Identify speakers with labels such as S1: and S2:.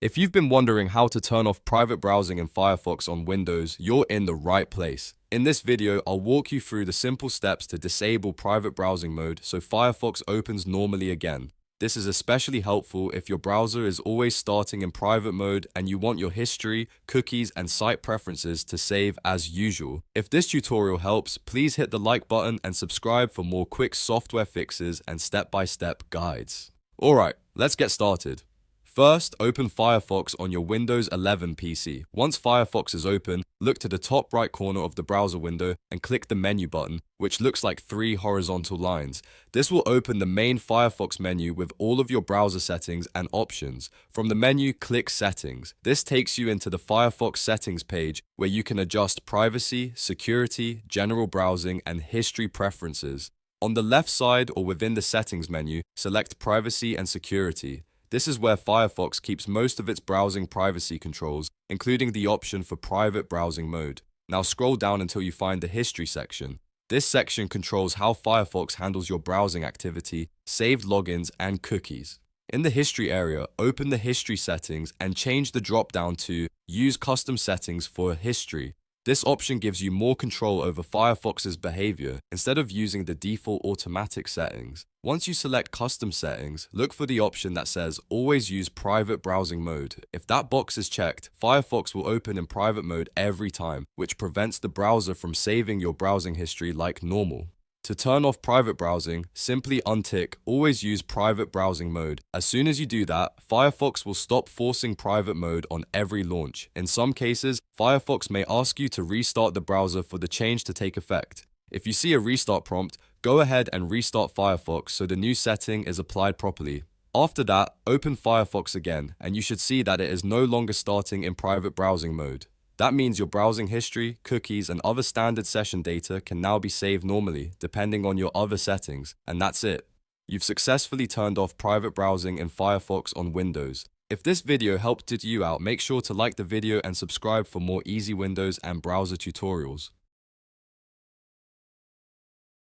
S1: If you've been wondering how to turn off private browsing in Firefox on Windows, you're in the right place. In this video, I'll walk you through the simple steps to disable private browsing mode so Firefox opens normally again. This is especially helpful if your browser is always starting in private mode and you want your history, cookies, and site preferences to save as usual. If this tutorial helps, please hit the like button and subscribe for more quick software fixes and step-by-step guides. Alright, let's get started. First, open Firefox on your Windows 11 PC. Once Firefox is open, look to the top right corner of the browser window and click the menu button, which looks like 3 horizontal lines. This will open the main Firefox menu with all of your browser settings and options. From the menu, click Settings. This takes you into the Firefox settings page where you can adjust privacy, security, general browsing, and history preferences. On the left side or within the settings menu, select Privacy and Security. This is where Firefox keeps most of its browsing privacy controls, including the option for private browsing mode. Now scroll down until you find the History section. This section controls how Firefox handles your browsing activity, saved logins, and cookies. In the History area, open the History settings and change the drop-down to Use Custom Settings for History. This option gives you more control over Firefox's behavior instead of using the default automatic settings. Once you select custom settings, look for the option that says always use private browsing mode. If that box is checked, Firefox will open in private mode every time, which prevents the browser from saving your browsing history like normal. To turn off private browsing, simply untick always use private browsing mode. As soon as you do that, Firefox will stop forcing private mode on every launch. In some cases, Firefox may ask you to restart the browser for the change to take effect. If you see a restart prompt, go ahead and restart Firefox so the new setting is applied properly. After that, open Firefox again, and you should see that it is no longer starting in private browsing mode. That means your browsing history, cookies, and other standard session data can now be saved normally, depending on your other settings, and that's it. You've successfully turned off private browsing in Firefox on Windows. If this video helped you out, make sure to like the video and subscribe for more easy Windows and browser tutorials.